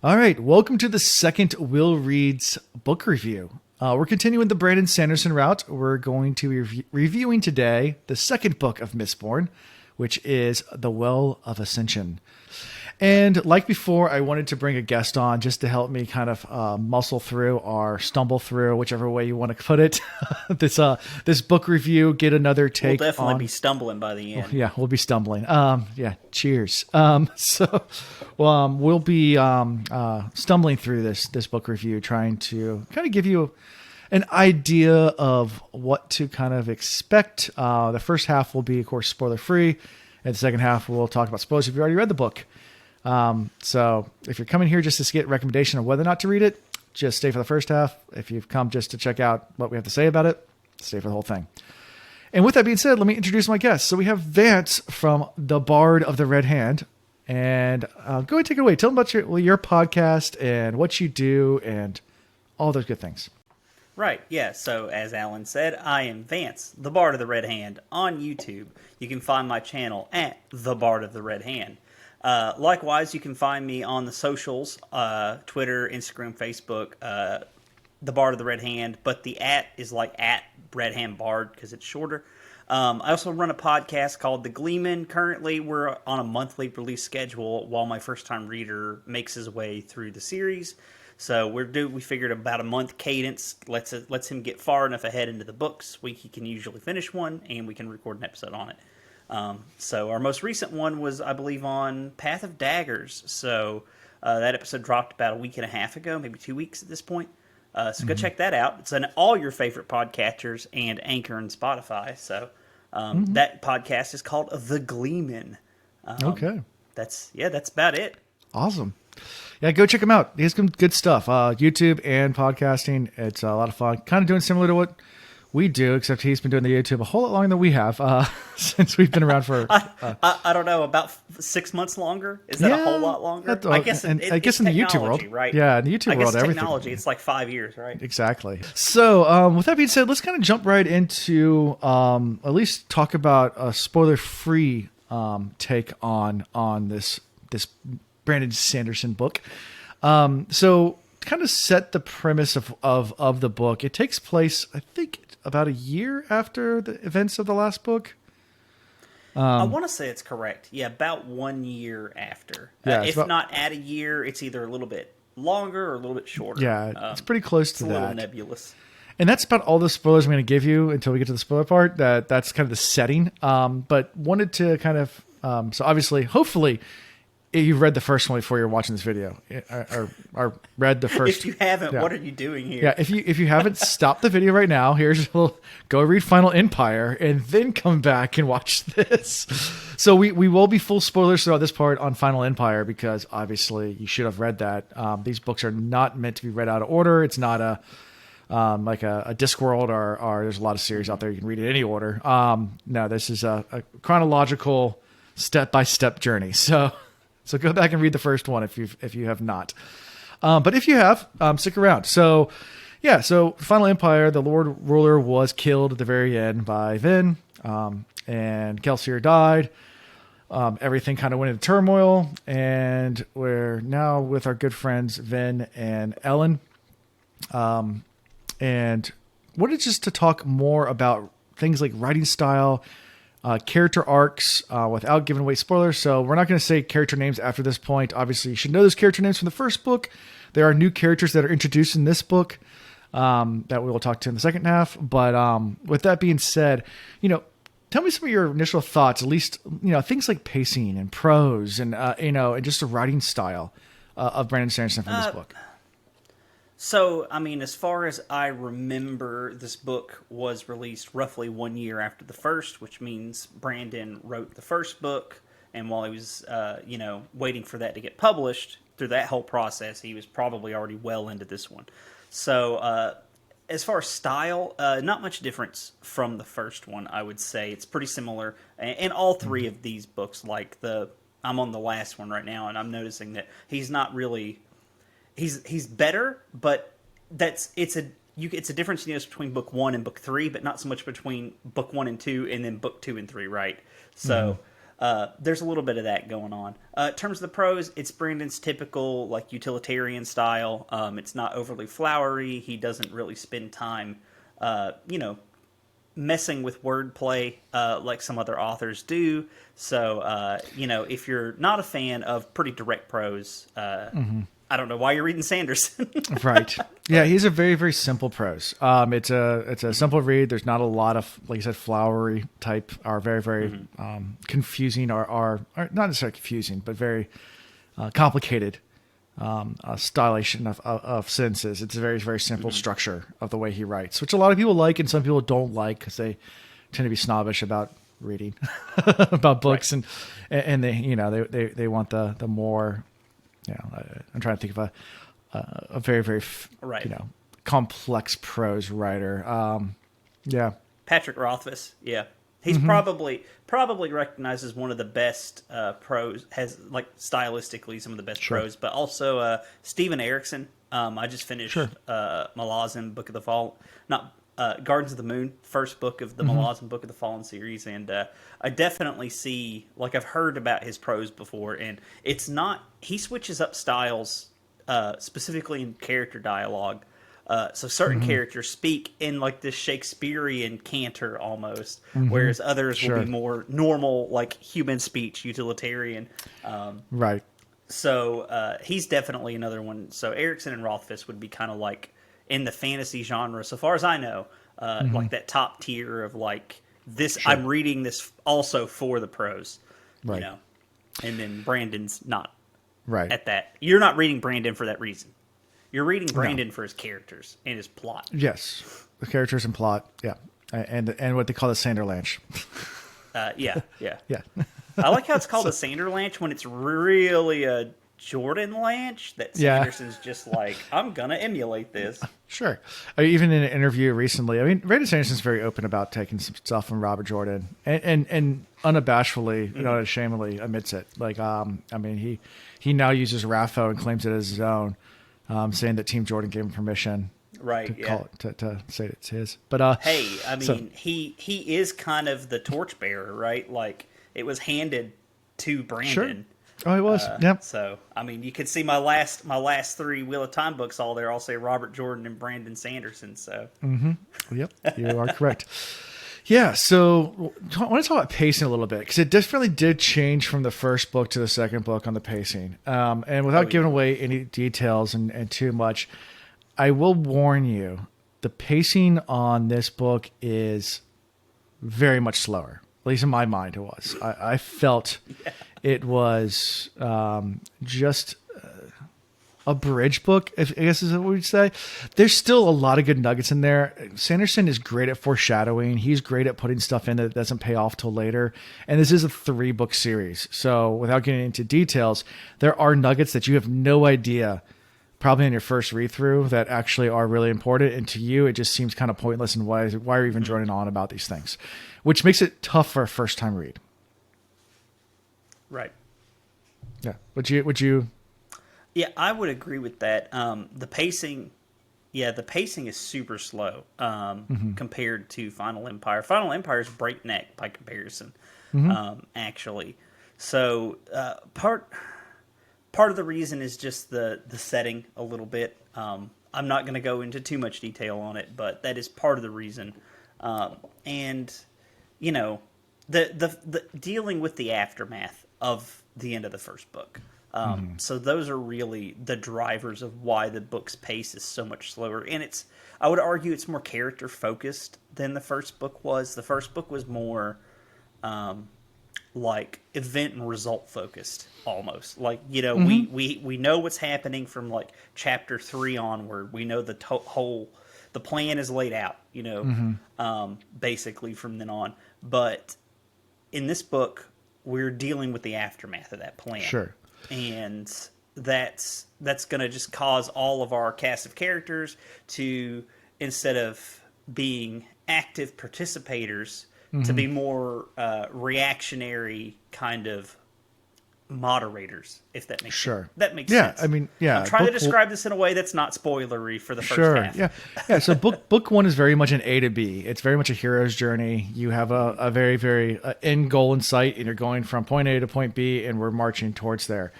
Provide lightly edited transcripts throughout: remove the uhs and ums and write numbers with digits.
All right, welcome to the second Will Reads book review. We're continuing the Brandon Sanderson route. We're going to be reviewing today the second book of Mistborn, which is The Well of Ascension. And like before, I wanted to bring a guest on just to help me kind of muscle through or stumble through, whichever way you want to put it. This book review, get another take. We'll definitely be stumbling by the end. Yeah, we'll be stumbling. Cheers. We'll be stumbling through this book review, trying to kind of give you an idea of what to kind of expect. The first half will be, of course, spoiler free, and the second half we'll talk about spoilers if you already read the book. So if you're coming here just to get a recommendation of whether or not to read it, just stay for the first half. If you've come just to check out what we have to say about it, stay for the whole thing. And with that being said, let me introduce my guests. So we have Vance from The Bard of the Red Hand. And go ahead and take it away. Tell them about your podcast and what you do and all those good things. Right, yeah. So as Alan said, I am Vance, The Bard of the Red Hand, on YouTube. You can find my channel at The Bard of the Red Hand. Likewise, you can find me on the socials, Twitter, Instagram, Facebook, The Bard of the Red Hand, but the @ is like at Red Hand Bard because it's shorter. I also run a podcast called The Gleeman. Currently, we're on a monthly release schedule while my first-time reader makes his way through the series. So we figured about a month cadence lets him get far enough ahead into the books. He can usually finish one, and we can record an episode on it. So our most recent one was, I believe, on Path of Daggers. So that episode dropped about a week and a half ago, maybe 2 weeks at this point. So go check that out. It's on all your favorite podcatchers and Anchor and Spotify. So that podcast is called The Gleeman. Okay. That's about it. Awesome. Yeah, go check him out. He has some good stuff. YouTube and podcasting. It's a lot of fun. Kind of doing similar to what we do, except he's been doing the YouTube a whole lot longer than we have since we've been around for... I don't know, about 6 months longer? Is that a whole lot longer? I guess in the YouTube world. Right? Yeah, in the YouTube world, everything. Technology, it's like 5 years, right? Exactly. So with that being said, let's kind of jump right into at least talk about a spoiler-free take on this Brandon Sanderson book. So to kind of set the premise of the book, it takes place, I think, about a year after the events of the last book. I want to say it's correct. Yeah, about 1 year after. Yeah, if not at a year, it's either a little bit longer or a little bit shorter. Yeah, it's pretty close to that. It's a little nebulous. And that's about all the spoilers I'm going to give you until we get to the spoiler part. That's kind of the setting. But wanted to kind of... so obviously, hopefully... you've read the first one before you're watching this video, or read the first. If you haven't, what are you doing here? Yeah, if you haven't, stop the video right now. Go read Final Empire, and then come back and watch this. So we will be full spoilers throughout this part on Final Empire because obviously you should have read that. These books are not meant to be read out of order. It's not a Discworld or there's a lot of series out there you can read in any order. No, this is a chronological step-by-step journey. So go back and read the first one if you have not. But if you have, stick around. So Final Empire, the Lord Ruler was killed at the very end by Vin, and Kelsier died. Everything kind of went into turmoil, and we're now with our good friends Vin and Ellen. And wanted just to talk more about things like writing style, character arcs, without giving away spoilers. So we're not going to say character names after this point. Obviously, you should know those character names from the first book. There are new characters that are introduced in this book that we will talk to in the second half. But with that being said, tell me some of your initial thoughts, at least, things like pacing and prose and, and just the writing style of Brandon Sanderson from this book. So, as far as I remember, this book was released roughly 1 year after the first, which means Brandon wrote the first book, and while he was, waiting for that to get published, through that whole process, he was probably already well into this one. So, as far as style, not much difference from the first one, I would say. It's pretty similar, and all three of these books, I'm on the last one right now, and I'm noticing that he's not really... He's better, but it's a difference between book 1 and book 3, but not so much between book 1 and 2 and then book 2 and 3, right? So there's a little bit of that going on. In terms of the prose, it's Brandon's typical like utilitarian style. It's not overly flowery. He doesn't really spend time, messing with wordplay like some other authors do. So, if you're not a fan of pretty direct prose, I don't know why you're reading Sanderson. Right. Yeah, he's a very, very simple prose. It's a simple read. There's not a lot of, like you said, flowery type, or very, very confusing, or not necessarily confusing, but very complicated stylization of sentences. It's a very, very simple structure of the way he writes, which a lot of people like and some people don't like because they tend to be snobbish about reading about books, right. and they want the more. I'm trying to think of a very, very, right. Complex prose writer. Patrick Rothfuss. Yeah. He's probably recognized as one of the best prose, has like stylistically some of the best prose, but also Steven Erikson. I just finished Malazan Book of the Fall, not Gardens of the Moon, first book of the Malazan Book of the Fallen series, and I definitely see, like, I've heard about his prose before, and it's not, he switches up styles specifically in character dialogue. So certain characters speak in like this Shakespearean canter almost, whereas others will be more normal, like human speech, utilitarian. Right. So he's definitely another one. So Erikson and Rothfuss would be kind of like in the fantasy genre, so far as I know, like that top tier of like this. I'm reading this also for the prose, right? And then Brandon's not right at that. You're not reading Brandon for that reason. You're reading Brandon for his characters and his plot. Yes, the characters and plot. Yeah, and what they call the Sanderlanche. Yeah. I like how it's called a Sanderlanche when it's really a Jordan Lanch that Sanderson's just like, I'm gonna emulate this. Sure. Even in an interview recently, Brandon Sanderson's very open about taking some stuff from Robert Jordan and unabashedly, unashamedly admits it. Like, he now uses Raffo and claims it as his own, saying that Team Jordan gave him permission. Right. To call it, to say it's his. But hey, he is kind of the torchbearer, right? Like, it was handed to Brandon. Sure. Oh, he was. Yep. So, you could see my last three Wheel of Time books all there. I'll say Robert Jordan and Brandon Sanderson. So. Yep, you are correct. Yeah. So I want to talk about pacing a little bit because it definitely did change from the first book to the second book on the pacing. And without giving away any details and too much, I will warn you: the pacing on this book is very much slower. At least in my mind, it was. I felt. Yeah. It was just a bridge book, I guess is what we'd say. There's still a lot of good nuggets in there. Sanderson is great at foreshadowing. He's great at putting stuff in that doesn't pay off till later. And this is a 3-book series. So without getting into details, there are nuggets that you have no idea, probably in your first read through, that actually are really important. And to you, it just seems kind of pointless. And why are you even droning on about these things? Which makes it tough for a first time read. Right. Yeah. Would you? Yeah, I would agree with that. The pacing is super slow compared to Final Empire. Final Empire is breakneck by comparison, actually. So part of the reason is just the setting a little bit. I'm not going to go into too much detail on it, but that is part of the reason. And the dealing with the aftermath of the end of the first book. So those are really the drivers of why the book's pace is so much slower. And I would argue it's more character focused than the first book was. The first book was more like event and result focused almost. Like, we know what's happening from like chapter 3 onward. We know the plan is laid out, basically from then on. But in this book, we're dealing with the aftermath of that plan. Sure. And that's going to just cause all of our cast of characters to, instead of being active participators, to be more reactionary kind of moderators, if that makes Sure. sense. That makes Yeah, sense. I mean, yeah. I'm trying to describe this in a way that's not spoilery for the Sure. first half. Yeah. Yeah. So book one is very much an A to B. It's very much a hero's journey. You have a very, very end goal in sight, and you're going from point A to point B, and we're marching towards there.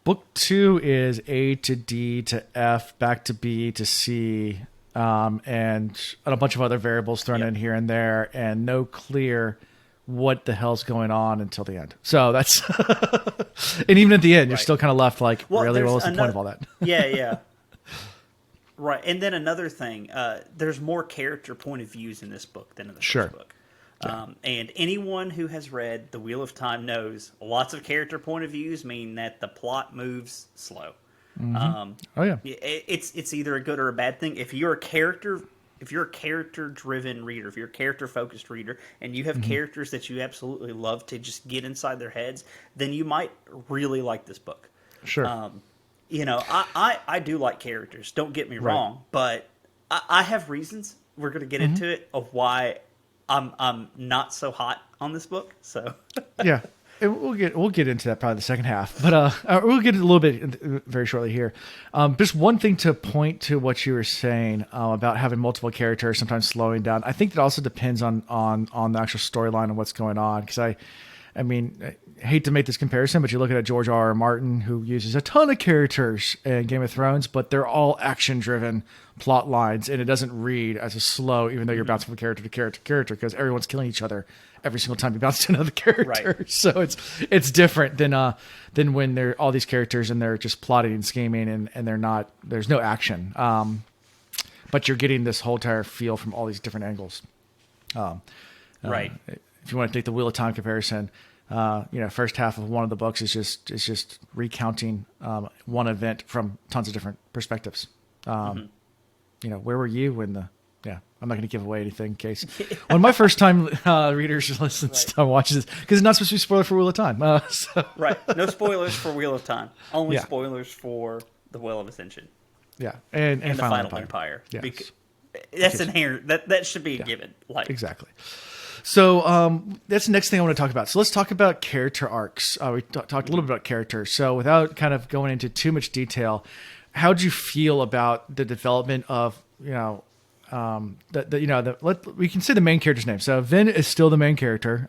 Book two is A to D to F, back to B to C, and a bunch of other variables thrown in here and there, and no clear what the hell's going on until the end. So that's, and even at the end, you're still kind of left like, really, what was the point of all that? Yeah. Right. And then another thing, there's more character point of views in this book than in the first book. And anyone who has read The Wheel of Time knows lots of character point of views mean that the plot moves slow. It's either a good or a bad thing. If you're a character-driven reader, if you're a character-focused reader, and you have characters that you absolutely love to just get inside their heads, then you might really like this book. Sure. I do like characters. Don't get me wrong, but I have reasons. We're going to get into it of why I'm not so hot on this book. So yeah. And we'll get into that probably the second half, but we'll get a little bit very shortly here. Just one thing to point to what you were saying about having multiple characters, sometimes slowing down. I think that also depends on the actual storyline and what's going on. Because I hate to make this comparison, but you look at a George R.R. Martin who uses a ton of characters in Game of Thrones, but they're all action-driven plot lines, and it doesn't read as a slow, even though you're bouncing from character to character to character, because everyone's killing each other every single time you bounce to another character. Right. So it's different than when they're all these characters and they're just plotting and scheming and there's no action. But you're getting this whole entire feel from all these different angles. Right. If you want to take the Wheel of Time comparison, first half of one of the books is just recounting one event from tons of different perspectives. Where were you when I'm not going to give away anything in case when my first time readers listens to watches this, because it's not supposed to be a spoiler for Wheel of Time. Right. No spoilers for Wheel of Time. Only spoilers for the Well of Ascension. Yeah. And the Final Empire. Yes. That's inherent. That should be a given. Exactly. So that's the next thing I want to talk about. So let's talk about character arcs. We talked a little bit about characters. So without kind of going into too much detail, how'd you feel about the development of, we can say the main character's name. So Vin is still the main character,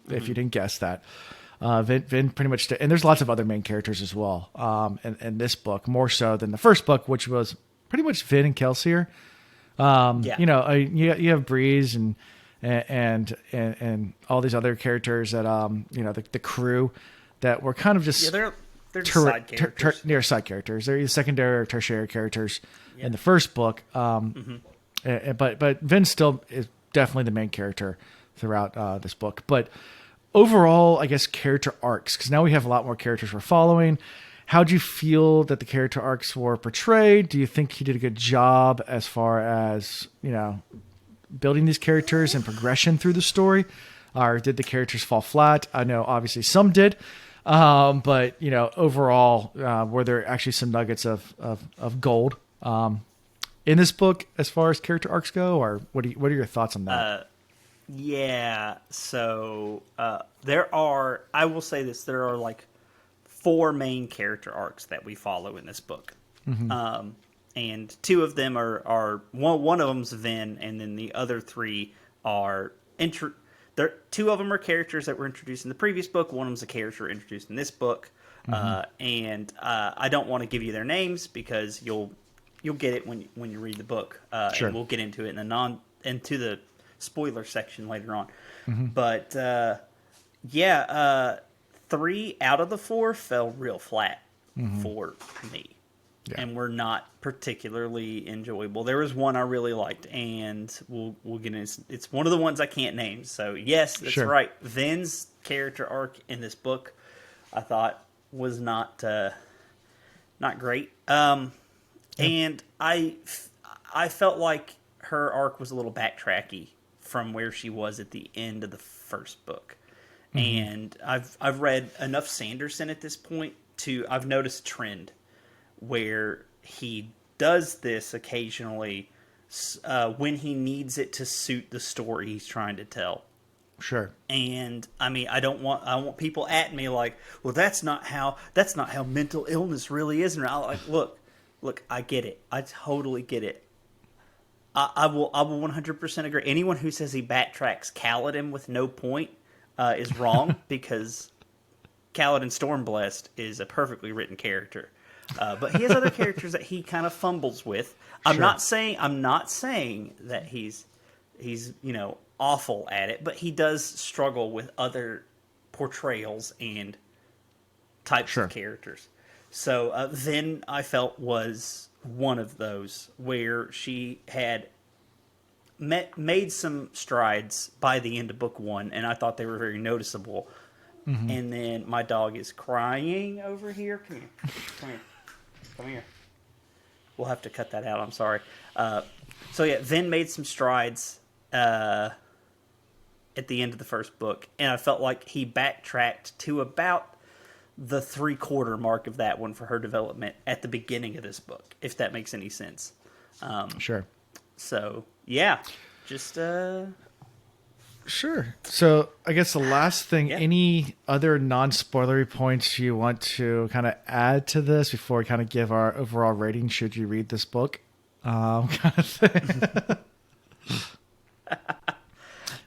if you didn't guess that. Vin pretty much, and there's lots of other main characters as well in this book, more so than the first book, which was pretty much Vin and Kelsier. You have Breeze and all these other characters that the crew that were kind of just they're side characters. They're side characters. They're either secondary or tertiary characters in the first book. But Vin still is definitely the main character throughout this book. But overall, I guess character arcs, because now we have a lot more characters we're following. How'd you feel that the character arcs were portrayed? Do you think he did a good job as far as building these characters and progression through the story, or did the characters fall flat? I know obviously some did, but overall, were there actually some nuggets of gold in this book as far as character arcs go, or what are your thoughts on that? So I will say this, there are like 4 main character arcs that we follow in this book. And 2 of them are one of them's Vin, and then the other 3 are 2 of them are characters that were introduced in the previous book. One of them's a character introduced in this book, and I don't want to give you their names because you'll get it when you read the book. Sure. And we'll get into it into the spoiler section later on. But 3 out of the 4 fell real flat for me. Yeah. And were not particularly enjoyable. There was one I really liked, and we'll get into it. It's one of the ones I can't name. So yes, that's right. Vin's character arc in this book, I thought, was not great. And I felt like her arc was a little backtracky from where she was at the end of the first book. And I've read enough Sanderson at this point I've noticed a trend where he does this occasionally when he needs it to suit the story he's trying to tell. Sure. And I mean, I want people at me like, well, that's not how mental illness really is. And I like, look, I get it. I totally get it. I will 100% agree. Anyone who says he backtracks Kaladin with no point is wrong because Kaladin Stormblessed is a perfectly written character. But he has other characters that he kind of fumbles with. I'm not saying that he's awful at it, but he does struggle with other portrayals and types of characters. So then I felt was one of those where she had made some strides by the end of book 1, and I thought they were very noticeable. Mm-hmm. And then my dog is crying over here. Come here. We'll have to cut that out. I'm sorry. So yeah, Vin made some strides at the end of the first book, and I felt like he backtracked to about the 3/4 mark of that one for her development at the beginning of this book, if that makes any sense. Sure. So yeah, just Sure. So I guess the last thing, any other non-spoilery points you want to kind of add to this before we kind of give our overall rating should you read this book? Kind of thing.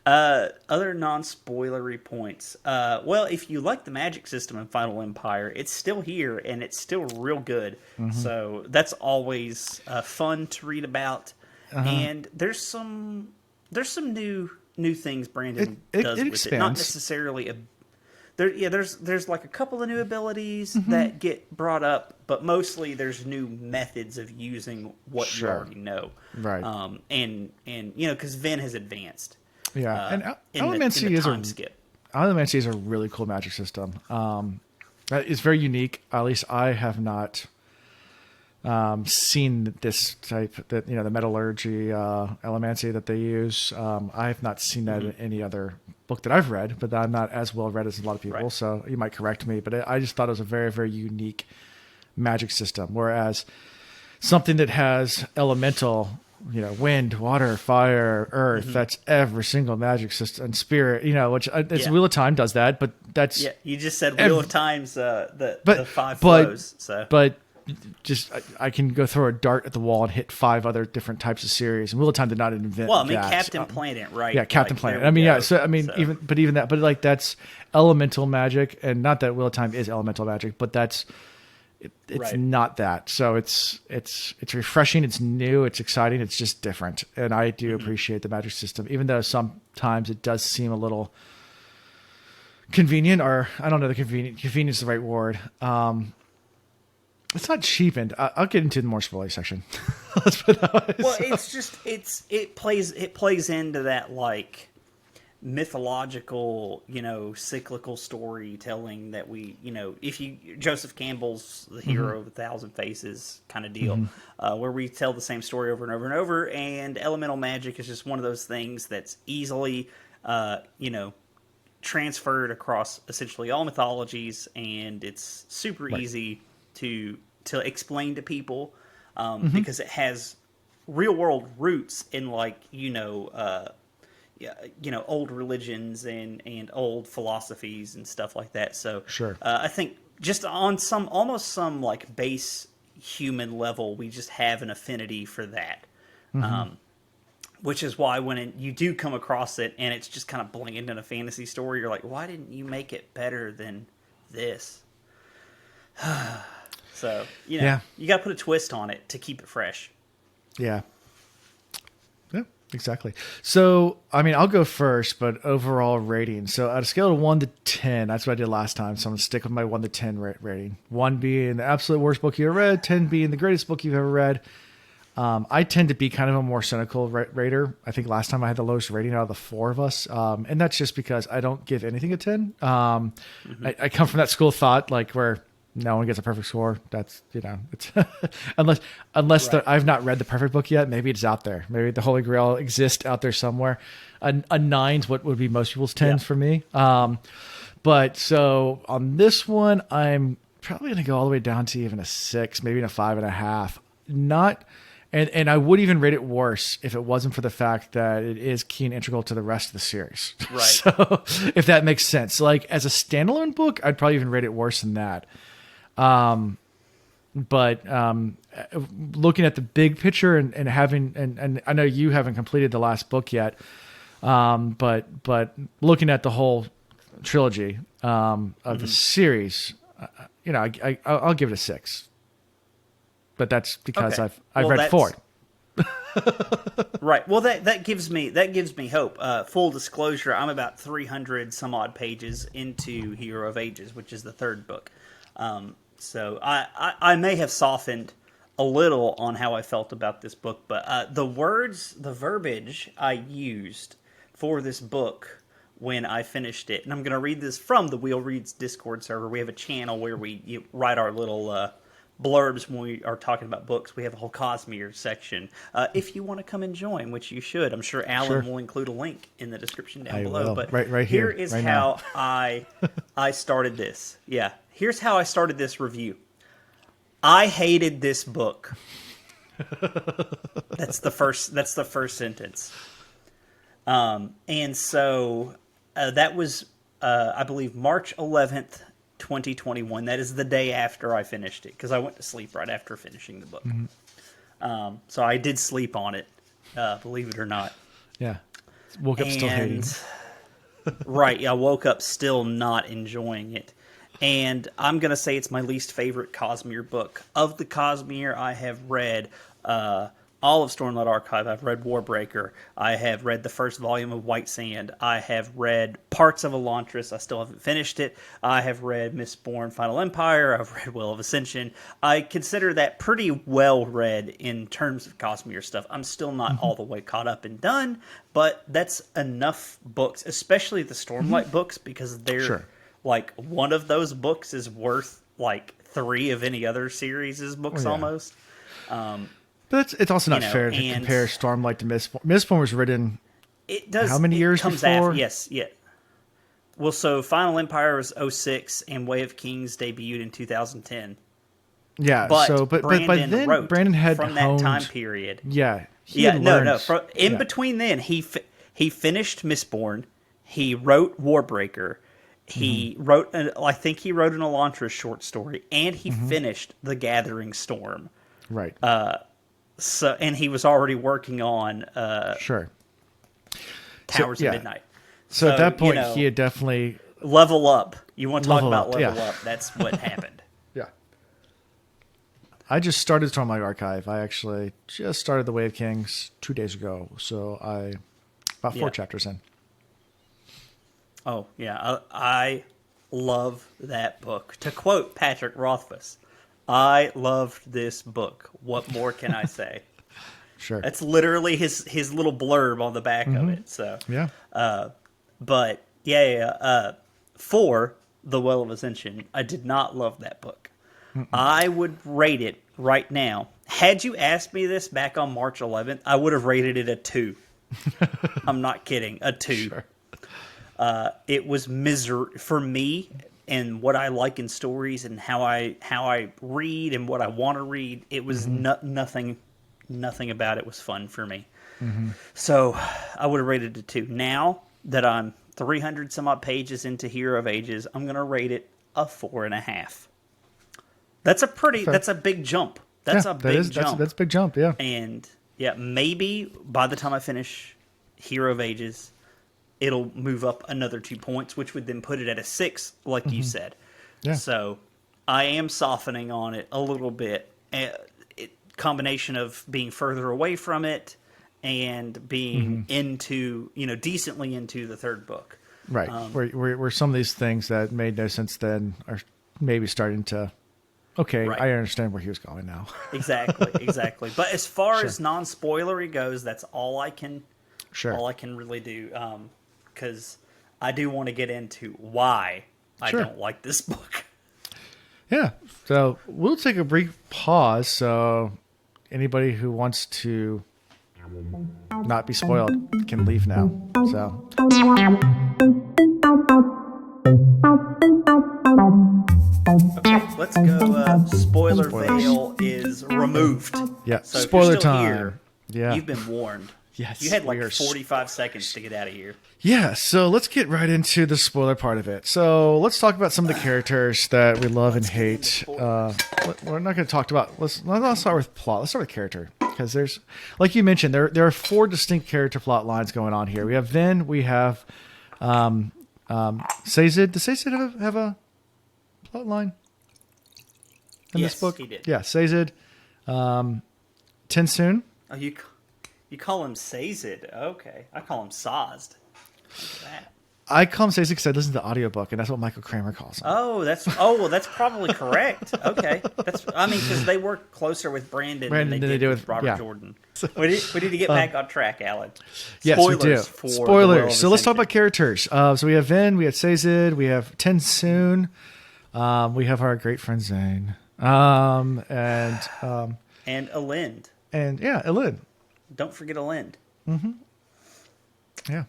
Other non-spoilery points. Well, if you like the magic system in Final Empire, it's still here and it's still real good. Mm-hmm. So that's always fun to read about. And there's some new things Brandon does with expands. it. Not necessarily there's like a couple of new abilities that get brought up, but mostly there's new methods of using what you already know. Right. And because Vin has advanced. Yeah, and Elemency is a really cool magic system. It's very unique. At least I have not seen this type, that the metallurgy Elemency that they use. I have not seen that in any other book that I've read, but I'm not as well read as a lot of people. Right. So you might correct me, but I just thought it was a very, very unique magic system. Whereas something that has elemental, wind, water, fire, earth, that's every single magic system, and spirit, which Wheel of Time does that, but that's... Yeah, you just said Wheel of Time's the 5 flows. So. But just, I can go throw a dart at the wall and hit 5 other different types of series, and Wheel of Time did not invent that. Well, I mean, Captain Planet, right? Yeah, Captain Planet. I mean, yeah, so, I mean, even that, but like, that's elemental magic, and not that Wheel of Time is elemental magic, but that's... It's not that. So it's refreshing. It's new. It's exciting. It's just different. And I do appreciate the magic system, even though sometimes it does seem a little convenient, or I don't know, convenience is the right word. It's not cheapened. I'll get into the more spoiler section. Let's put it that way. Well, it's just, it plays into that, like, mythological, cyclical storytelling that we, Joseph Campbell's The Hero of a Thousand Faces kind of deal, where we tell the same story over and over and over, and elemental magic is just one of those things that's easily, transferred across essentially all mythologies, and it's super easy to explain to people, because it has real world roots in, like, old religions and old philosophies and stuff like that. So I think just on almost some like base human level, we just have an affinity for that. Which is why when you do come across it and it's just kind of bland in a fantasy story, you're like, why didn't you make it better than this? So, you got to put a twist on it to keep it fresh. Yeah. Exactly. So, I mean, I'll go first, but overall rating. So, at a scale of 1 to 10, that's what I did last time. So, I'm going to stick with my 1 to 10 rating. 1 being the absolute worst book you ever read, 10 being the greatest book you've ever read. I tend to be kind of a more cynical rater. I think last time I had the lowest rating out of the 4 of us. And that's just because I don't give anything a 10. I come from that school of thought, like, where no one gets a perfect score. That's, it's unless I've not read the perfect book yet. Maybe it's out there. Maybe the Holy Grail exists out there somewhere. A 9's what would be most people's 10s for me. But so on this one, I'm probably going to go all the way down to even a 6, maybe a 5.5. Not And I would even rate it worse if it wasn't for the fact that it is key and integral to the rest of the series. Right. So if that makes sense, like as a standalone book, I'd probably even rate it worse than that. But looking at the big picture and having, and I know you haven't completed the last book yet, but looking at the whole trilogy of the series, I'll give it a 6. But that's because Okay. I've read 4. Right. Well, that gives me hope. Full disclosure: I'm about 300 some odd pages into Hero of Ages, which is the 3rd book. So I may have softened a little on how I felt about this book, but the verbiage I used for this book when I finished it, and I'm going to read this from the Wheel Reads Discord server. We have a channel where we write our little blurbs when we are talking about books. We have a whole Cosmere section. If you want to come and join, which you should, I'm sure Alan will include a link in the description down below. Will. But right here here, is right how now. I started this. Yeah, here's how I started this review. I hated this book. That's the first sentence. And so that was, I believe, March 11th, 2021. That is the day after I finished it, because I went to sleep right after finishing the book. So I did sleep on it, believe it or not. Yeah. Woke up still hating. Right, I woke up still not enjoying it. And I'm going to say it's my least favorite Cosmere book. Of the Cosmere, I have read all of Stormlight Archive. I've read Warbreaker. I have read the first volume of White Sand. I have read parts of Elantris. I still haven't finished it. I have read Mistborn Final Empire. I've read Well of Ascension. I consider that pretty well read in terms of Cosmere stuff. I'm still not all the way caught up and done, but that's enough books, especially the Stormlight books, because they're like one of those books is worth like 3 of any other series' books almost. But it's also not fair to compare Stormlight to Mistborn. Mistborn was written how many years before? After, yes. Well, so Final Empire was 2006, and Way of Kings debuted in 2010. Yeah, but by then Brandon had from that time period. Yeah, Between then, he finished Mistborn. He wrote Warbreaker. He wrote, I think he wrote an Elantris short story, and he finished The Gathering Storm. Right. So, and he was already working on Towers of Midnight. So at that point, he had definitely level up. You want to talk about level up? That's what happened. Yeah. I just started Stormlight Archive. I actually just started The Way of Kings 2 days ago, so about 4 chapters in. Oh yeah, I love that book. To quote Patrick Rothfuss, I loved this book. What more can I say? Sure. That's literally his little blurb on the back of it. So but for The Well of Ascension, I did not love that book. I would rate it right now. Had you asked me this back on March 11th, I would have rated it a 2. I'm not kidding, a 2. Sure. It was misery for me. And what I like in stories and how I read and what I want to read, it was nothing about it was fun for me. So I would have rated it a 2. Now that I'm 300 some odd pages into Hero of Ages, I'm going to rate it a 4.5. That's a big jump. That's a big jump. That's a big jump, yeah. And maybe by the time I finish Hero of Ages, it'll move up another 2 points, which would then put it at a 6, like you said. Yeah. So I am softening on it a little bit. Combination of being further away from it and being into, decently into the 3rd book. Right. Where some of these things that made no sense then are maybe starting to, I understand where he was going now. Exactly. But as far as non-spoilery goes, that's all I can really do. Because I do want to get into why I don't like this book. Yeah. So we'll take a brief pause. So anybody who wants to not be spoiled can leave now. So. Okay, let's go. Spoiler veil is removed. Yeah. So if Spoiler you're still time. here, Yeah. you've been warned. Yes. You had we like are 45 seconds to get out of here. Yeah, so let's get right into the spoiler part of it. So let's talk about some of the characters that we love and hate. We're not going to talk about. Let's start with plot. Let's start with character because there's, like you mentioned, there are 4 distinct character plot lines going on here. We have Vin. We have Sazed. Does Sazed have a plot line in Yes, this book? he did. Yeah, Sazed. Tensoon. Oh, you call him Sazed. Okay. I call him Sazed. Look at that. I call him Sazed because I listen to the audiobook, and that's what Michael Kramer calls him. Oh, that's probably correct. Okay. Because they work closer with Brandon than they did with Robert Jordan. We need to get back on track, Alan. Yes, we do. For Spoilers. So let's talk Ascension. about characters. So we have Vin, we have Sazed, we have Tensoon, we have our great friend Zane, and Elind. and yeah, Elin. Don't forget Elind. Yeah.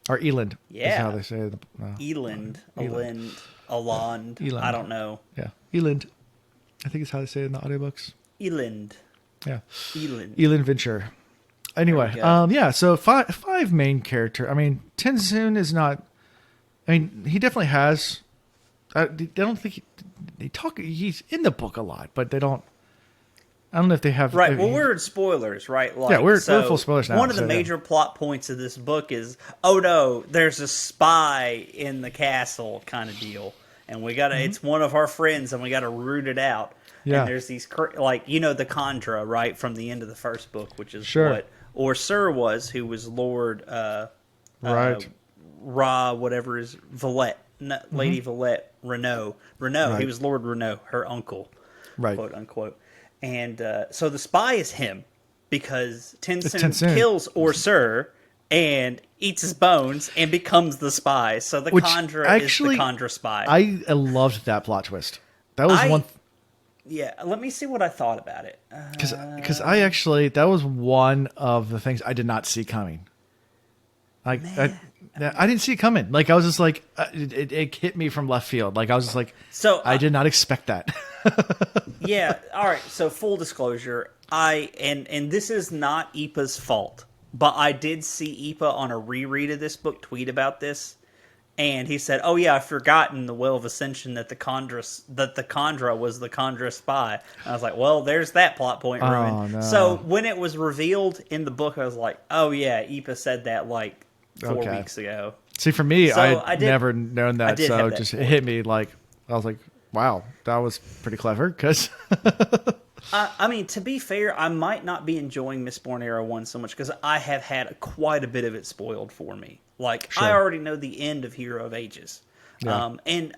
Or Eland. Yeah. Is how they say it. Elind. Alond. Eland. I don't know. Yeah. Eland. I think it's how they say it in the audiobooks. Elind. Yeah. Elind. Eland Venture. Anyway, There we go. yeah, so five main character. I mean, Tensoon is not. I mean, he definitely has. I don't think they talk. He's in the book a lot, but they don't. I don't know if they have. Right. Well, we're in spoilers, right? Like, Yeah, we're full spoilers now, One of the so, yeah. major plot points of this book is, oh no, there's a spy in the castle, kind of deal, and we gotta. It's one of our friends, and we gotta root it out. Yeah. And there's these like the Khandra, right, from the end of the first book, which is Sure. what Orsur was, who was Lord Right. Ra, whatever is Valette, Lady Valette Renault. Renault. Right. He was Lord Renault, her uncle, Right. quote unquote. And so the spy is him because Tensoon Tensoon. kills Orsur and eats his bones and becomes the spy. So the Which Khandra actually, is the Khandra spy. I loved that plot twist. That was one. Yeah, let me see what I thought about it. Because I actually, that was one of the things I did not see coming. Like, I didn't see it coming. Like, I was just like, it hit me from left field. Like, I was just like, So I did not expect that. Yeah, all right. So full disclosure, and this is not Ipa's fault, but I did see Ipa on a reread of this book tweet about this, and he said, "Oh yeah, I've forgotten the Well of Ascension that the Khandra was the Khandra spy." And I was like, "Well, there's that plot point ruined." Oh, no. So when it was revealed in the book, I was like, "Oh yeah, Ipa said that like 4 Okay. weeks ago." See, for me, So I did- never known I that, did so have it that just point. hit me like, I was like, wow, that was pretty clever. Because I mean, to be fair, I might not be enjoying Mistborn Era 1 so much because I have had quite a bit of it spoiled for me. Like, I Sure. already know the end of Hero of Ages. Yeah. And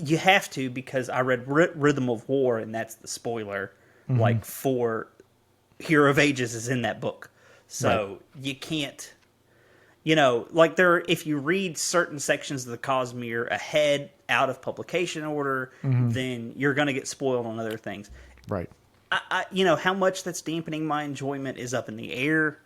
you have to because I read Rhythm of War, and that's the spoiler. Like, for Hero of Ages is in that book. So you can't... like if you read certain sections of the Cosmere ahead, out of publication order, then you're going to get spoiled on other things. right. How much that's dampening my enjoyment is up in the air.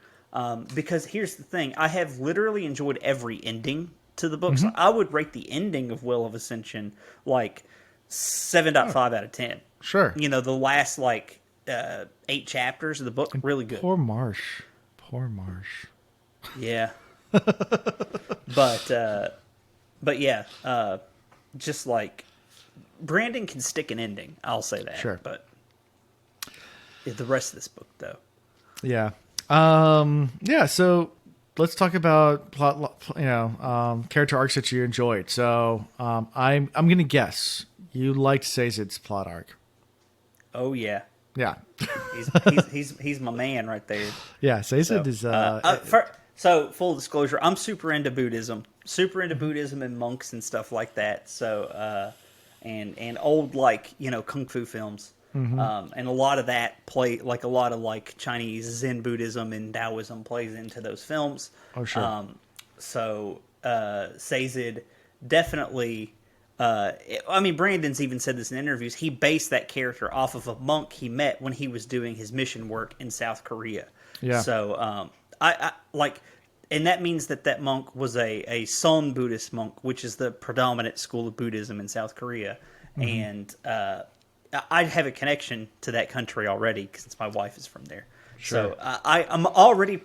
Because here's the thing, I have literally enjoyed every ending to the books. I would rate the ending of Well of Ascension like 7.5 out of 10. Sure. The last 8 chapters of the book, really good. Poor Marsh. Poor Marsh. Yeah. but yeah, just like Brandon can stick an ending, I'll say that. Sure. But the rest of this book, though. Yeah. Yeah. So let's talk about character arcs that you enjoyed. So I'm going to guess you liked Sazed's plot arc. Oh yeah, Yeah. he's my man right there. Yeah. Sazed is. So full disclosure, I'm super into Buddhism, and monks and stuff like that. So and old kung fu films. And a lot of that a lot of Chinese Zen Buddhism and Taoism plays into those films. Oh, sure. So Sazed definitely. Brandon's even said this in interviews. He based that character off of a monk he met when he was doing his mission work in South Korea. Yeah. So and that means that monk was a Son Buddhist monk, which is the predominant school of Buddhism in South Korea, and I have a connection to that country already since my wife is from there. Sure. So I'm already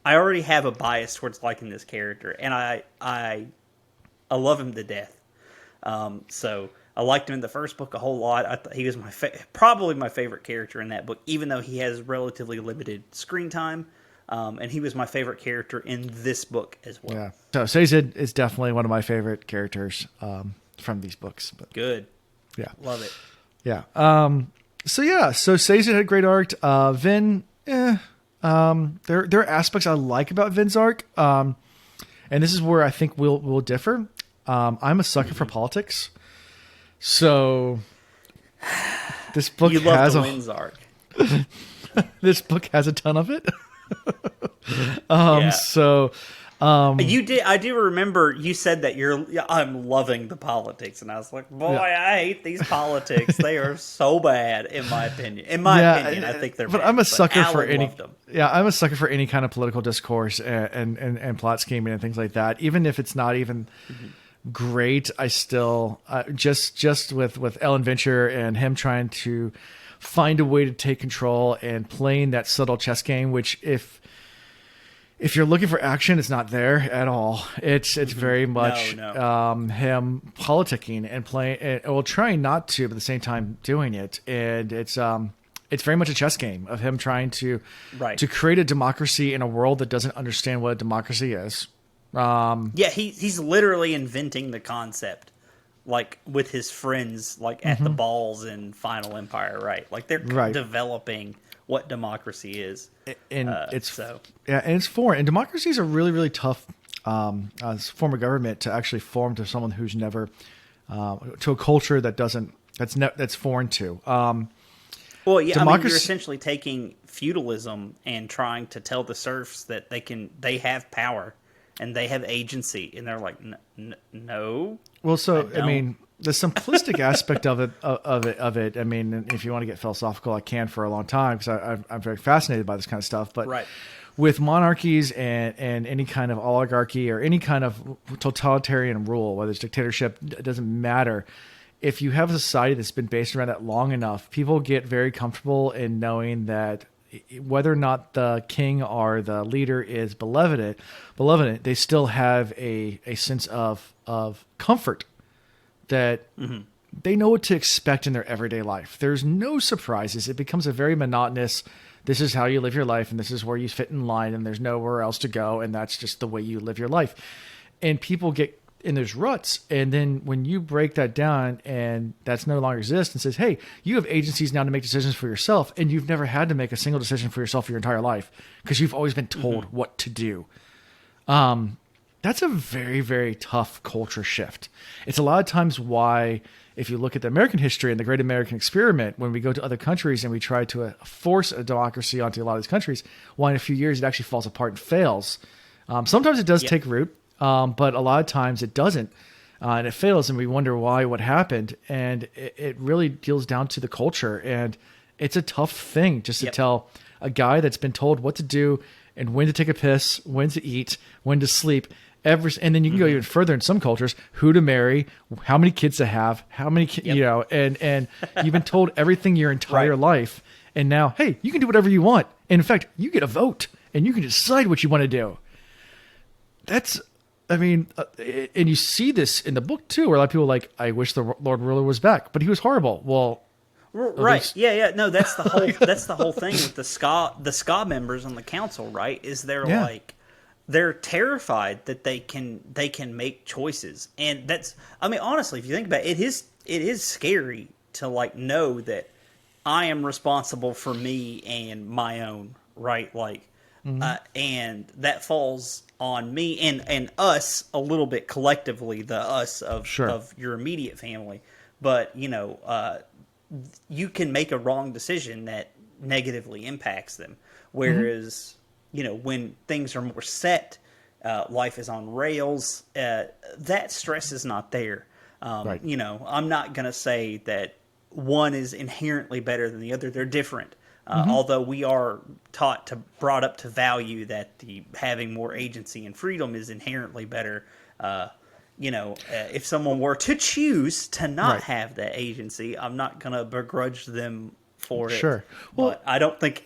I already have a bias towards liking this character, and I love him to death. So I liked him in the first book a whole lot. I thought he was probably my favorite character in that book, even though he has relatively limited screen time. And he was my favorite character in this book as well. Yeah. So Sazed is definitely one of my favorite characters from these books. But good. Yeah. Love it. Yeah. So Sazed had a great arc. Vin, there are aspects I like about Vin's arc. And this is where I think we'll differ. I'm a sucker for politics. So this book you love has the Vin's arc. This book has a ton of it. Yeah. So you did. I do remember you said that I'm loving the politics, and I was like, boy, yeah. I hate these politics. They are so bad, in my opinion. I think they're. But bad. I'm a sucker Alan for any. Loved them. Yeah, I'm a sucker for any kind of political discourse and plot scheming and things like that. Even if it's not even great, I still just with Ellen Venture and him trying to find a way to take control and playing that subtle chess game, which if you're looking for action, it's not there at all. It's very much him politicking and playing, trying not to, but at the same time doing it. And it's very much a chess game of him trying to create a democracy in a world that doesn't understand what a democracy is. He's literally inventing the concept, like with his friends, like at the balls in Final Empire, right? Like they're developing what democracy is, and it's foreign. And democracy is a really, really tough form of government to actually form to someone who's never to a culture that's foreign to. Democracy, you're essentially taking feudalism and trying to tell the serfs that they have power and they have agency, and they're like, no. Well, so I mean, the simplistic aspect of it. I mean, if you want to get philosophical, I can for a long time because I'm very fascinated by this kind of stuff. But with monarchies and any kind of oligarchy or any kind of totalitarian rule, whether it's dictatorship, it doesn't matter. If you have a society that's been based around that long enough, people get very comfortable in knowing that whether or not the king or the leader is benevolent, they still have a sense of comfort that they know what to expect in their everyday life. There's no surprises. It becomes a very monotonous, this is how you live your life, and this is where you fit in line, and there's nowhere else to go, and that's just the way you live your life. And people get in those ruts, and then when you break that down and that's no longer exists and says, hey, you have agencies now to make decisions for yourself, and you've never had to make a single decision for yourself your entire life because you've always been told what to do. That's a very, very tough culture shift. It's a lot of times why, if you look at the American history and the Great American Experiment, when we go to other countries and we try to force a democracy onto a lot of these countries, why in a few years it actually falls apart and fails. Sometimes it does take root. But a lot of times it doesn't, and it fails, and we wonder why, what happened. And it really deals down to the culture, and it's a tough thing just to tell a guy that's been told what to do and when to take a piss, when to eat, when to sleep, and then you can go even further in some cultures, who to marry, how many kids to have, how many, and you've been told everything your entire life. And now, hey, you can do whatever you want. And in fact, you get a vote and you can decide what you want to do. And you see this in the book too, where a lot of people are like, I wish the Lord Ruler was back, but he was horrible. Well, right. Yeah. No, that's the whole, that's the whole thing with the ska members on the council, right? Is they're terrified that they can make choices. And that's, I mean, honestly, if you think about it, it is scary to like know that I am responsible for me and my own, right? Like, and that falls on me and us a little bit collectively, the us of your immediate family. But, you can make a wrong decision that negatively impacts them. Whereas, when things are more set, life is on rails, that stress is not there. I'm not going to say that one is inherently better than the other. They're different. Although we are brought up to value that having more agency and freedom is inherently better, if someone were to choose to not Right. have that agency, I'm not gonna begrudge them for it. Sure. Well, But I don't think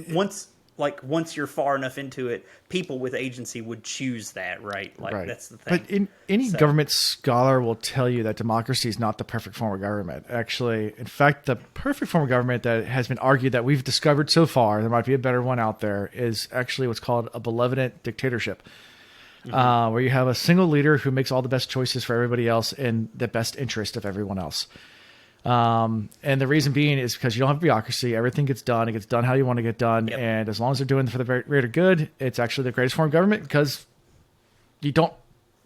once you're far enough into it, people with agency would choose that, right? Like right. that's the thing. But any So- government scholar will tell you that democracy is not the perfect form of government. Actually, in fact, the perfect form of government that has been argued that we've discovered so far, there might be a better one out there, is actually what's called a benevolent dictatorship. Where you have a single leader who makes all the best choices for everybody else in the best interest of everyone else. And the reason being is because you don't have bureaucracy. Everything gets done. It gets done how you want to get done. Yep. And as long as they're doing it for the greater good, it's actually the greatest form of government because you don't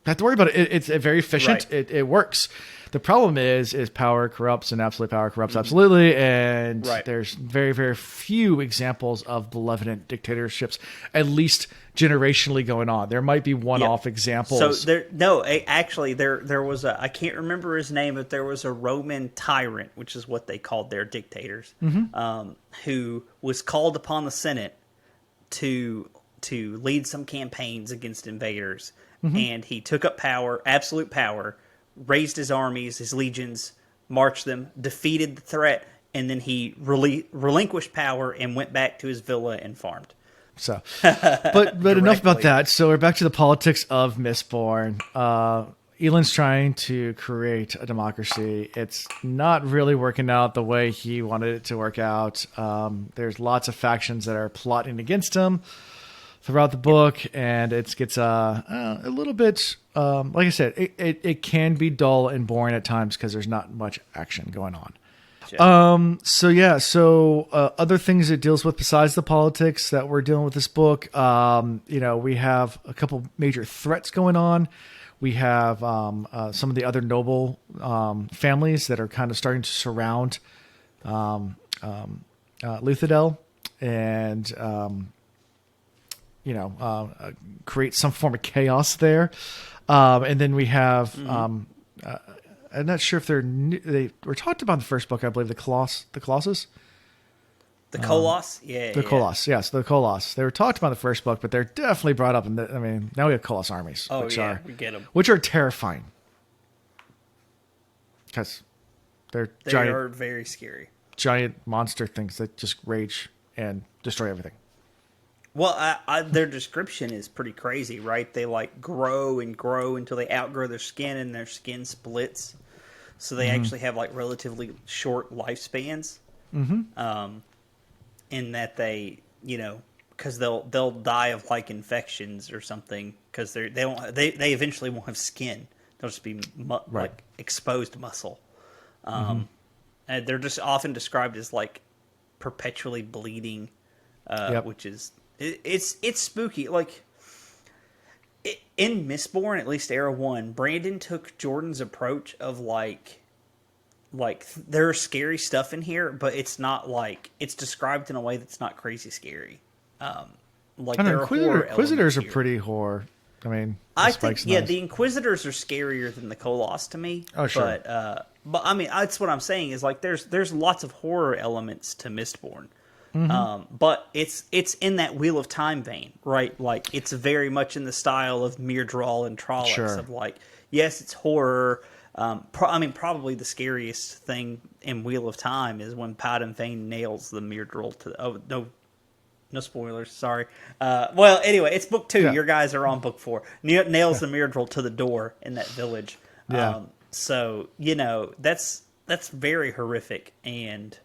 have to worry about it. It's very efficient. Right. It works. The problem is power corrupts and absolute power corrupts absolutely. And Right. there's very, very few examples of benevolent dictatorships, at least generationally going on. There might be one-off examples. So there was I can't remember his name, but there was a Roman tyrant, which is what they called their dictators, who was called upon the Senate to lead some campaigns against invaders, and he took up power, absolute power, raised his armies, his legions, marched them, defeated the threat, and then he relinquished power and went back to his villa and farmed. So, but enough about Directly. that. So we're back to the politics of Mistborn. Elon's trying to create a democracy. It's not really working out the way he wanted it to work out. There's lots of factions that are plotting against him throughout the book, and it gets a little bit, like I said, it can be dull and boring at times because there's not much action going on. So other things it deals with besides the politics that we're dealing with this book, we have a couple major threats going on. We have some of the other noble families that are kind of starting to surround Luthadel and create some form of chaos there. And then we have I'm not sure if they were talked about in the first book. I believe the Colossus. The Colossus, The Colossus, yes, the Colossus. They were talked about in the first book, but they're definitely brought up. Now we have Colossus armies, we get them. which are terrifying because They giant, are very scary. giant monster things that just rage and destroy everything. Well, their description is pretty crazy, right? They like grow and grow until they outgrow their skin, and their skin splits. So they actually have like relatively short lifespans. In that they, because they'll die of like infections or something because they eventually won't have skin. They'll just be like exposed muscle. And they're just often described as like perpetually bleeding, which is it's spooky. Like in Mistborn, at least Era 1, Brandon took Jordan's approach of like there's scary stuff in here, but it's not like it's described in a way that's not crazy scary. Like there are horror Inquisitors are elements here. pretty horror. I think the Inquisitors are scarier than the Colossus to me. Oh, sure. But that's what I'm saying is like there's lots of horror elements to Mistborn. But it's in that Wheel of Time vein, right? Like it's very much in the style of Myrddraal and Trollocs Sure. of like, yes, it's horror. Probably the scariest thing in Wheel of Time is when Padan Thane nails the Myrddraal to no spoilers, sorry. Well, anyway, it's book 2. Yeah. Your guys are on book 4. Nails the Myrddraal to the door in that village. Yeah. So that's very horrific, and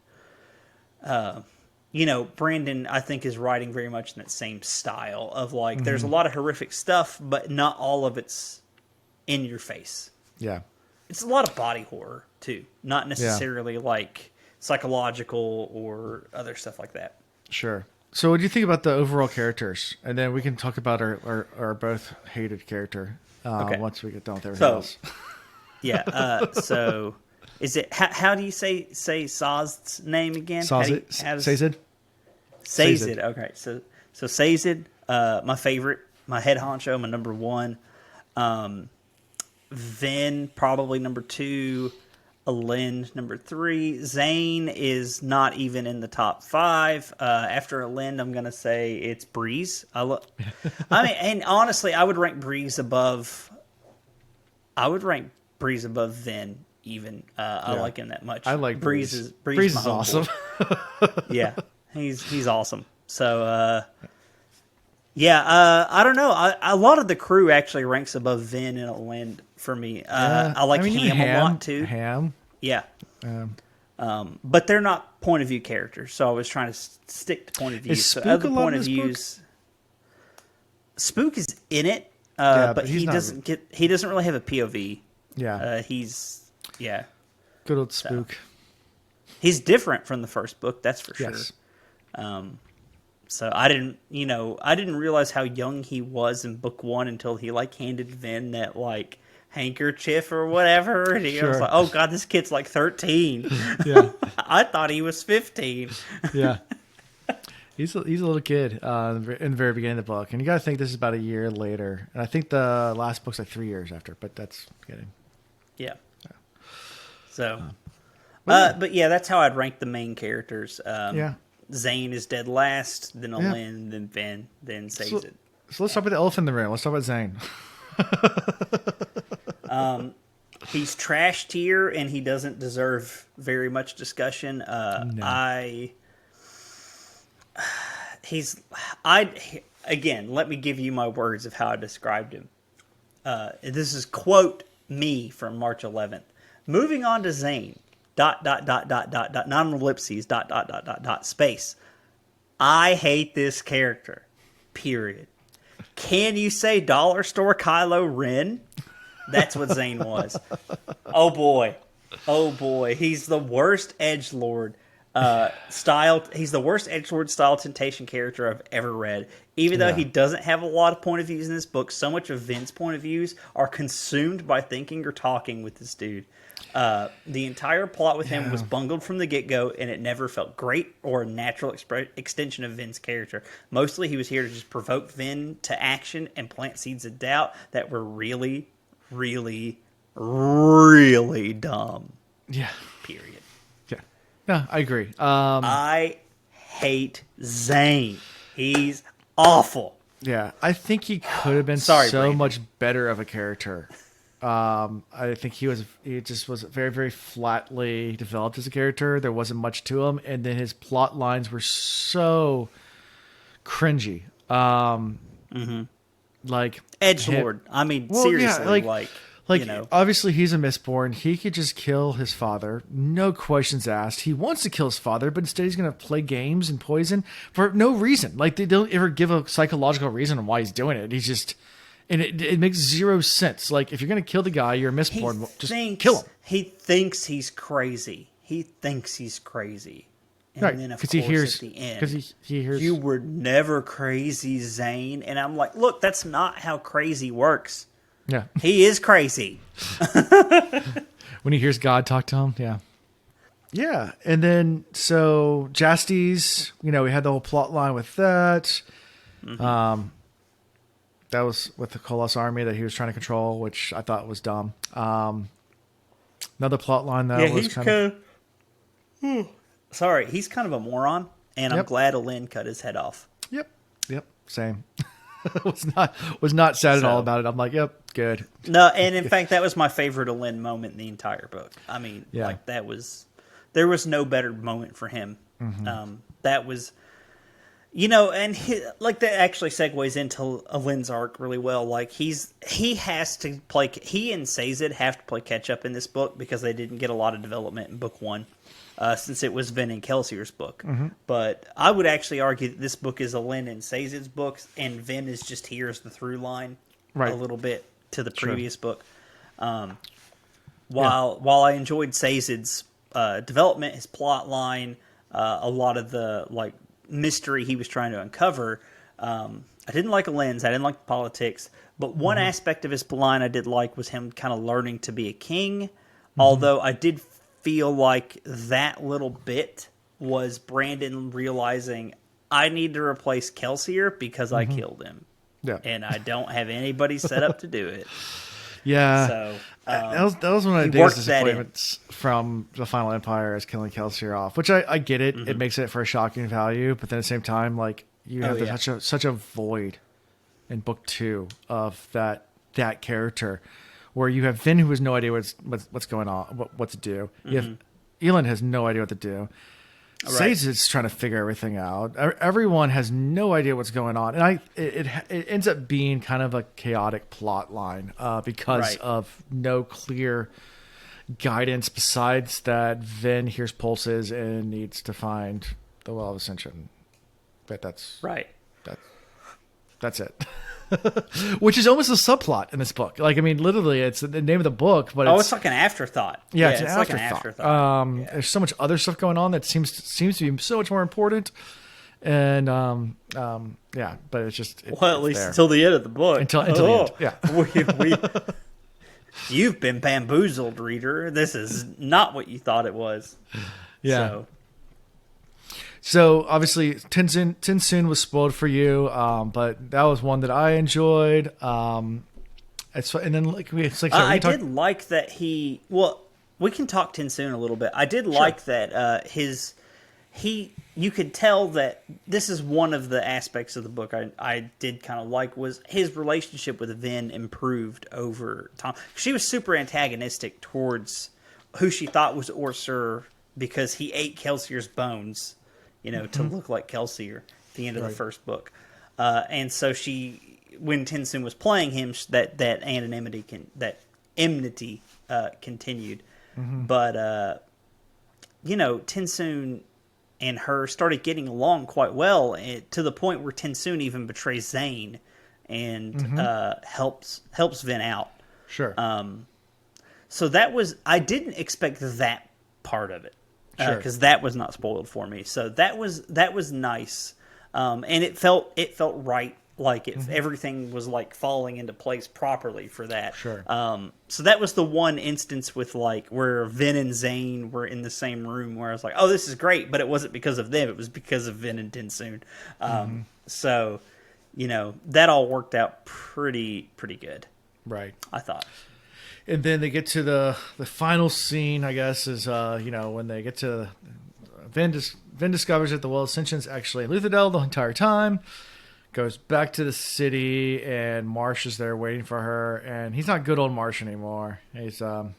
Brandon, I think, is writing very much in that same style of like there's a lot of horrific stuff, but not all of it's in your face. Yeah. It's a lot of body horror too, not necessarily like psychological or other stuff like that. Sure. So what do you think about the overall characters? And then we can talk about our both hated character once we get done with everything else. Yeah. So is it how do you say Sazed's name again? Sazed? Sazed. Okay. So Sazed, my favorite, my head honcho, my number 1. Vin, probably number 2. Alind, number 3. Zane is not even in the top 5. After Alind, I'm going to say it's Breeze. And honestly, I would rank Breeze above I would rank Breeze above Vin even. I like him that much. I like Breeze. Breeze is awesome. Yeah, he's awesome. So I don't know. A lot of the crew actually ranks above Vin and Alend for me. I like Ham a lot too. Ham. Yeah. But they're not point of view characters, so I was trying to stick to point of view. Is So Spook other a lot point in of this book? views, Spook is in it, Yeah, but he's he not- doesn't really have a POV. Yeah. He's Good old Spook. he's different from the first book, that's for sure. Yes. So I didn't realize how young he was in book 1 until he like handed Vin that like handkerchief or whatever, and he was Sure. like, "Oh God, this kid's like 13." Yeah. I thought he was 15. Yeah. He's a little kid in the very beginning of the book. And you got to think this is about a year later. And I think the last book's like 3 years after, but that's kidding. Yeah. So, but yeah, that's how I'd rank the main characters. Yeah. Zane is dead last, then Alin, then Vin, then Sazed. So let's talk about the elephant in the room. Let's talk about Zane. He's trash tier, and he doesn't deserve very much discussion. No. Again, let me give you my words of how I described him. This is quote me from March 11th. Moving on to Zane. ... non-ellipses ... space. I hate this character. Period. Can you say dollar store Kylo Ren? That's what Zane was. Oh boy. He's the worst edgelord style. He's the worst edgelord style temptation character I've ever read. Even though he doesn't have a lot of point of views in this book, so much of Vin's point of views are consumed by thinking or talking with this dude. The entire plot with him was bungled from the get-go, and it never felt great or a natural extension of Vin's character. Mostly he was here to just provoke Vin to action and plant seeds of doubt that were really, really, really dumb. Yeah. Period. Yeah. No, I agree. I hate Zane. He's awful. Yeah. I think he could have been Brandon. much better of a character. I think he just was very, very flatly developed as a character. There wasn't much to him. And then his plot lines were so cringy. Like Edgelord. I mean, seriously, you know. Obviously he's a Mistborn. He could just kill his father. No questions asked. He wants to kill his father, but instead he's going to play games and poison for no reason. Like they don't ever give a psychological reason on why he's doing it. He's just, and it makes zero sense. Like if you're going to kill the guy, you're a Mistborn. Just kill him. He thinks he's crazy. And Right, then, of because course, he hears, at the end, because he hears, you were never crazy, Zane. And I'm like, look, that's not how crazy works. yeah. He is crazy. When he hears God talk to him, yeah. Yeah, and then so Jastes, we had the whole plot line with that. That was with the Kolos army that he was trying to control, which I thought was dumb. Another plot line that was kind of... Sorry, he's kind of a moron, and I'm glad Alin cut his head off. Yep, same. was not sad at all about it. I'm like, yep, good. No, and in fact, that was my favorite Alin moment in the entire book. I mean, there was no better moment for him. That was, and that actually segues into Alin's arc really well. Like he has to play. He and Sazed have to play catch up in this book because they didn't get a lot of development in book 1. Since it was Vin and Kelsier's book. But I would actually argue that this book is Alin and Sazed's books, and Vin is just here as the through line a little bit to the previous book. While I enjoyed Sazed's development, his plot line, a lot of the mystery he was trying to uncover, I didn't like Alin's. I didn't like the politics. But one aspect of his line I did like was him kind of learning to be a king, although I did feel like that little bit was Brandon realizing I need to replace Kelsier because I killed him. Yeah. And I don't have anybody set up to do it. Yeah. So that was one of the biggest disappointments from the Final Empire is killing Kelsier off, which I get it. It makes it for a shocking value, but then at the same time, you have such a void in book 2 of that character where you have Vin who has no idea what's going on, what to do. You have Elend has no idea what to do. Right. Sage is trying to figure everything out. Everyone has no idea what's going on, and it ends up being kind of a chaotic plot line because of no clear guidance besides that Vin hears pulses and needs to find the Well of Ascension. But that's it. Which is almost a subplot in this book. Like, I mean, literally, it's the name of the book, but it's like an afterthought. Yeah, it's an like afterthought. There's so much other stuff going on that seems to be so much more important. And but it's just at least until the end of the book. Until the end. Yeah. You've been bamboozled, reader. This is not what you thought it was. Yeah. So obviously, Tin was spoiled for you, but that was one that I enjoyed. I did like that he. Well, we can talk Tin a little bit. I did like that you could tell that this is one of the aspects of the book I did kind of like was his relationship with Vin improved over time. She was super antagonistic towards who she thought was Orsur because he ate Kelsier's bones, to look like Kelsier at the end of the first book. And so when Tin was playing him, that anonymity enmity continued. Mm-hmm. But, Tin and her started getting along quite well to the point where Tin even betrays Zane and helps Vin out. Sure. So I didn't expect that part of it. Because that was not spoiled for me, so that was nice, and it felt right, like everything was like falling into place properly for that. Sure. So that was the one instance with like where Vin and Zane were in the same room where I was like, oh, this is great, but it wasn't because of them; it was because of Vin and Tin. So, that all worked out pretty good. Right. I thought. And then they get to the final scene, I guess, is when they get to Vin discovers that the Well of Ascension is actually in Luthadel the entire time. Goes back to the city, and Marsh is there waiting for her, and he's not good old Marsh anymore. He's oh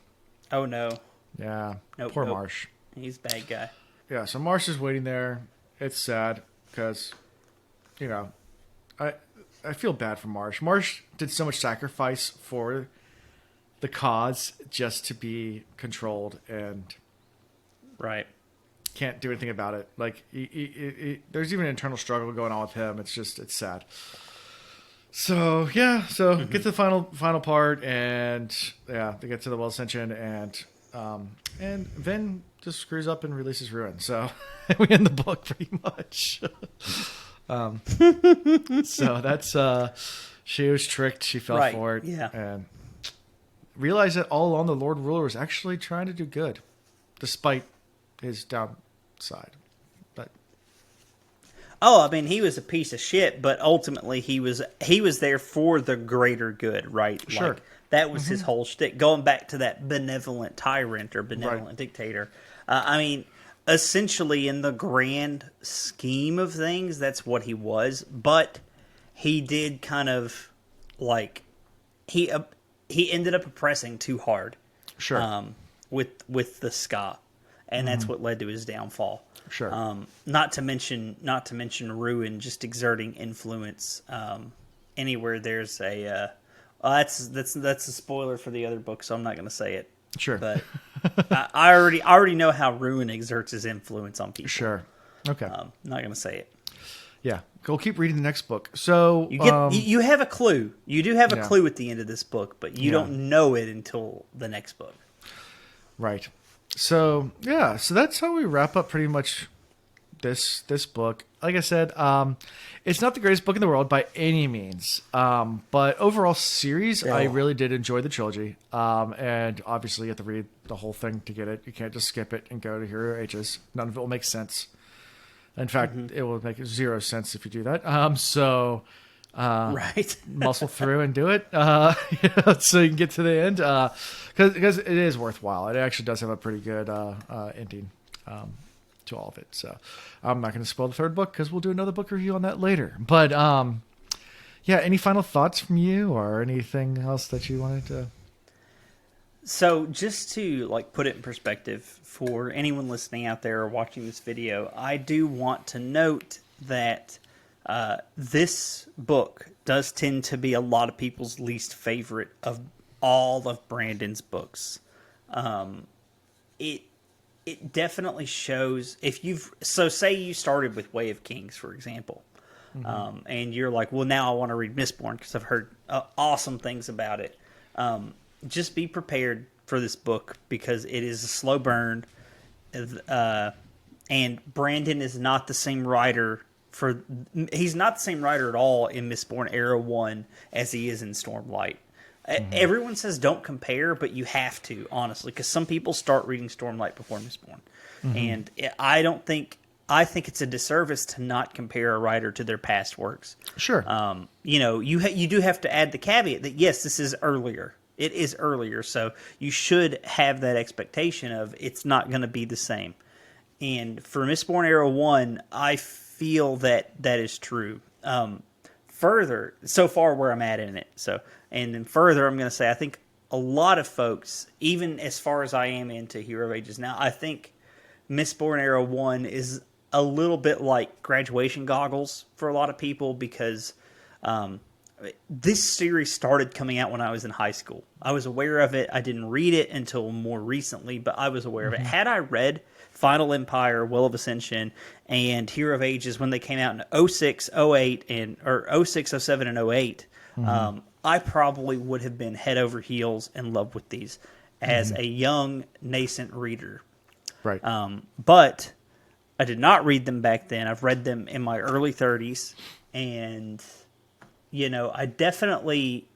no, yeah, poor Marsh. He's a bad guy. Yeah, so Marsh is waiting there. It's sad because I feel bad for Marsh. Marsh did so much sacrifice for the cause just to be controlled and can't do anything about it. Like there's even an internal struggle going on with him. It's sad. So get to the final part, and they get to the Well Ascension, and Vin just screws up and releases Ruin. So we end the book pretty much. So that's she was tricked. She fell for it. Yeah. And realized that all along the Lord Ruler was actually trying to do good, despite his downside. But he was a piece of shit, but ultimately he was there for the greater good, right? Sure. Like, that was his whole shtick. Going back to that benevolent tyrant or benevolent dictator. Essentially, in the grand scheme of things, that's what he was. But he did kind of like he ended up oppressing too hard, with the ska, and that's what led to his downfall. Sure. Not to mention Ruin just exerting influence anywhere there's a. That's a spoiler for the other book, so I'm not going to say it. Sure. But I already know how Ruin exerts his influence on people. Sure. Okay. Not going to say it. Yeah. Go keep reading the next book. So you have a clue. You do have a clue at the end of this book, but you don't know it until the next book. Right. So so that's how we wrap up pretty much this book. Like I said, it's not the greatest book in the world by any means, but overall series, I really did enjoy the trilogy. And obviously, you have to read the whole thing to get it. You can't just skip it and go to Hero H's. None of it will make sense. In fact, it will make zero sense if you do that. Muscle through and do it, so you can get to the end. Because it is worthwhile. It actually does have a pretty good ending to all of it. So I'm not going to spoil the third book because we'll do another book review on that later. But any final thoughts from you or anything else that you wanted to? So just to like put it in perspective for anyone listening out there or watching this video, I do want to note that this book does tend to be a lot of people's least favorite of all of Brandon's books. It definitely shows if you've say you started with Way of Kings, for example, and you're like, well, now I want to read Mistborn because I've heard awesome things about it. Just be prepared for this book because it is a slow burn, and Brandon is not the same writer he's not the same writer at all in Mistborn Era 1 as he is in Stormlight. Everyone says don't compare, but you have to, honestly, because some people start reading Stormlight before Mistborn. And I think it's a disservice to not compare a writer to their past works. Sure. You do have to add the caveat that, yes, this is earlier. It is earlier, so you should have that expectation of it's not going to be the same. And for Mistborn Era 1, I feel that is true. Further, so far where I'm at in it. And then further, I'm going to say I think a lot of folks, even as far as I am into Hero of Ages now, I think Mistborn Era 1 is a little bit like graduation goggles for a lot of people because this series started coming out when I was in high school. I was aware of it. I didn't read it until more recently, but I was aware of it. Had I read Final Empire, Well of Ascension, and Hero of Ages when they came out in 06, 08, or 06, 07, and 08, I probably would have been head over heels in love with these as a young, nascent reader. Right. But I did not read them back then. I've read them in my early 30s, and I definitely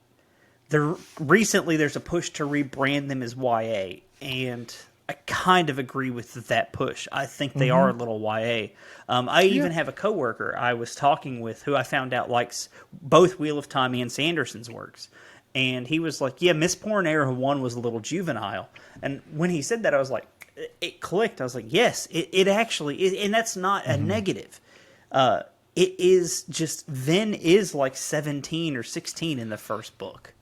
recently there's a push to rebrand them as YA, and I kind of agree with that push. I think they are a little YA. I even have a coworker I was talking with who I found out likes both Wheel of Time and Sanderson's works. And he was like, yeah, Mistborn Era 1 was a little juvenile. And when he said that, I was like, it clicked. I was like, yes, it actually is. And that's not a negative. It is just, Ven is like 17 or 16 in the first book.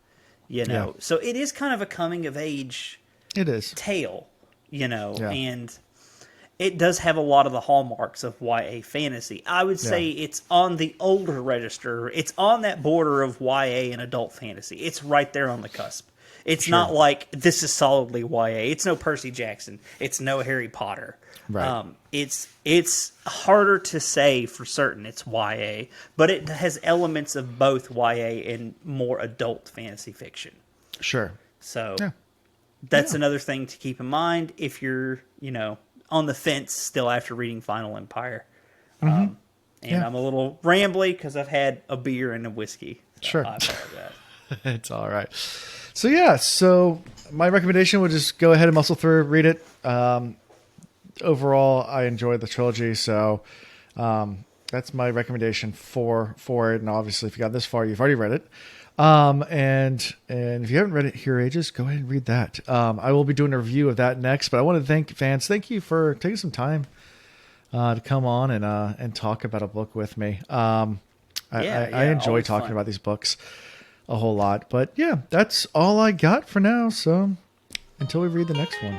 Yeah. So it is kind of a coming of age tale. And it does have a lot of the hallmarks of YA fantasy. I would say it's on the older register. It's on that border of YA and adult fantasy. It's right there on the cusp. It's not like this is solidly YA. It's no Percy Jackson. It's no Harry Potter. Right. It's harder to say for certain it's YA, but it has elements of both YA and more adult fantasy fiction. Sure. So that's another thing to keep in mind if you're, on the fence still after reading Final Empire. I'm a little rambly because I've had a beer and a whiskey. So sure. I apologize. It's all right. So my recommendation would just go ahead and muscle through, read it. Overall, I enjoyed the trilogy, so that's my recommendation for it. And obviously, if you got this far, you've already read it. And if you haven't read it here ages, go ahead and read that. I will be doing a review of that next, but I want to thank Vance. Thank you for taking some time to come on and talk about a book with me. I enjoy talking about these books a whole lot, but yeah, that's all I got for now. So until we read the next one.